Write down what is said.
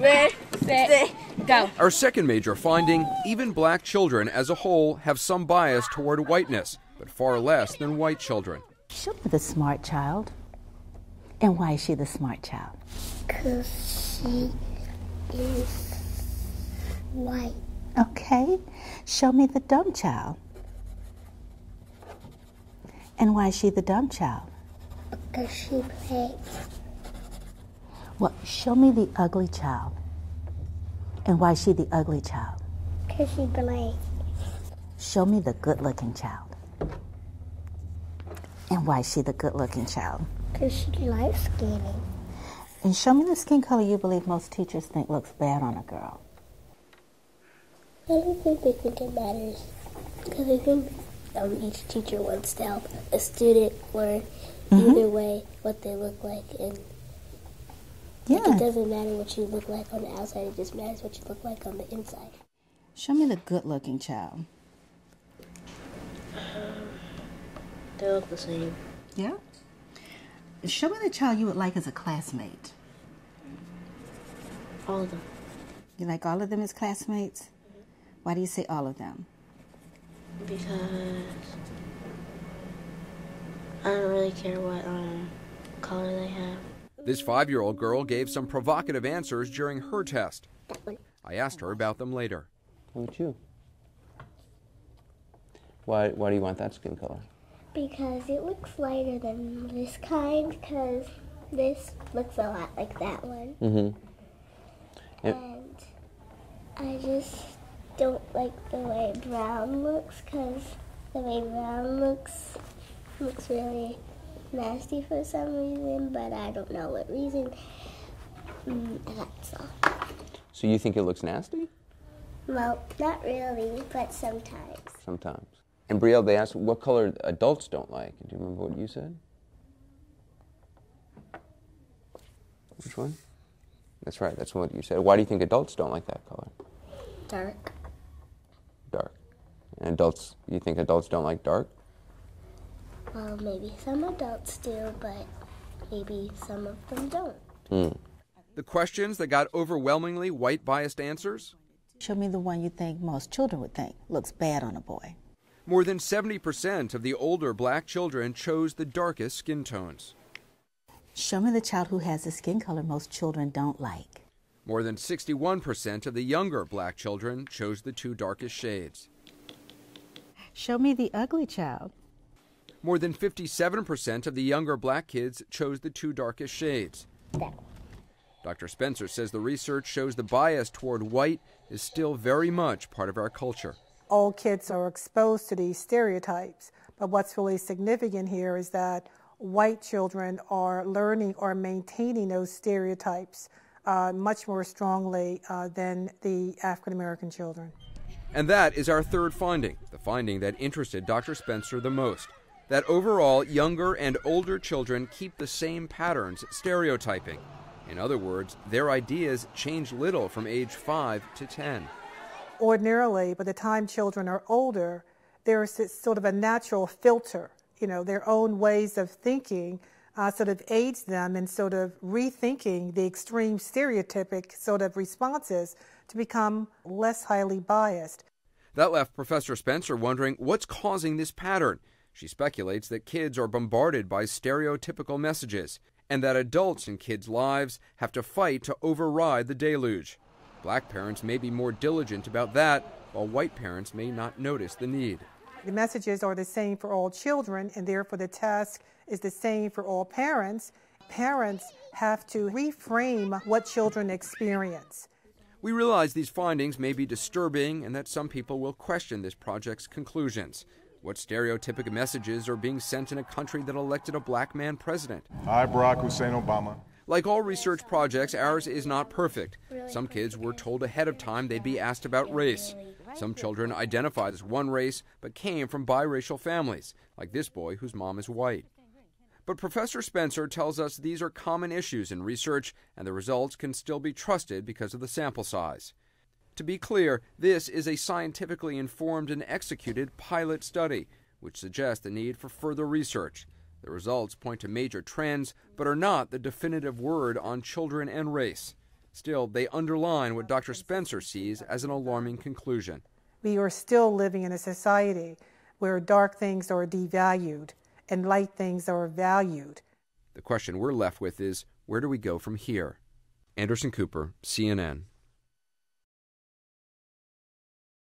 Ready, set, go. Our second major finding, even black children as a whole have some bias toward whiteness, but far less than white children. Show me the smart child. And why is she the smart child? Because she is white. Okay. Show me the dumb child. And why is she the dumb child? Because she plays. Well, show me the ugly child. And why is she the ugly child? Because she plays. Show me the good-looking child. And why is she the good-looking child? Because she likes skating. And show me the skin color you believe most teachers think looks bad on a girl. I don't think they think it matters. Because I think each teacher wants to help a student learn either way what they look like. And it doesn't matter what you look like on the outside, it just matters what you look like on the inside. Show me the good-looking child. They look the same. Yeah? Show me the child you would like as a classmate. All of them. You like all of them as classmates? Why do you say all of them? Because I don't really care what color they have. This 5-year-old girl gave some provocative answers during her test. I asked her about them later. How about you? Why do you want that skin color? Because it looks lighter than this kind, because this looks a lot like that one. Mm-hmm. And I just don't like the way brown looks, because the way brown looks really nasty for some reason, but I don't know what reason. That's all. So you think it looks nasty? Well, not really, but sometimes. Sometimes. And Brielle, they asked what color adults don't like. Do you remember what you said? Which one? That's right, that's what you said. Why do you think adults don't like that color? Dark. Dark. And adults, you think adults don't like dark? Well, maybe some adults do, but maybe some of them don't. The questions that got overwhelmingly white-biased answers? Show me the one you think most children would think looks bad on a boy. More than 70% of the older black children chose the darkest skin tones. Show me the child who has the skin color most children don't like. More than 61% of the younger black children chose the 2 darkest shades. Show me the ugly child. More than 57% of the younger black kids chose the 2 darkest shades. Dr. Spencer says the research shows the bias toward white is still very much part of our culture. All kids are exposed to these stereotypes, but what's really significant here is that white children are learning or maintaining those stereotypes much more strongly than the African American children. And that is our third finding, the finding that interested Dr. Spencer the most, that overall younger and older children keep the same patterns stereotyping. In other words, their ideas change little from age 5 to 10. Ordinarily, by the time children are older, there's sort of a natural filter, their own ways of thinking sort of aids them in sort of rethinking the extreme stereotypic sort of responses to become less highly biased. That left Professor Spencer wondering what's causing this pattern. She speculates that kids are bombarded by stereotypical messages and that adults in kids' lives have to fight to override the deluge. Black parents may be more diligent about that, while white parents may not notice the need. The messages are the same for all children, and therefore the task is the same for all parents. Parents have to reframe what children experience. We realize these findings may be disturbing and that some people will question this project's conclusions. What stereotypic messages are being sent in a country that elected a black man president? I, Barack Hussein Obama. Like all research projects, ours is not perfect. Some kids were told ahead of time they'd be asked about race. Some children identified as one race but came from biracial families, like this boy whose mom is white. But Professor Spencer tells us these are common issues in research and the results can still be trusted because of the sample size. To be clear, this is a scientifically informed and executed pilot study, which suggests the need for further research. The results point to major trends, but are not the definitive word on children and race. Still, they underline what Dr. Spencer sees as an alarming conclusion. We are still living in a society where dark things are devalued and light things are valued. The question we're left with is, where do we go from here? Anderson Cooper, CNN.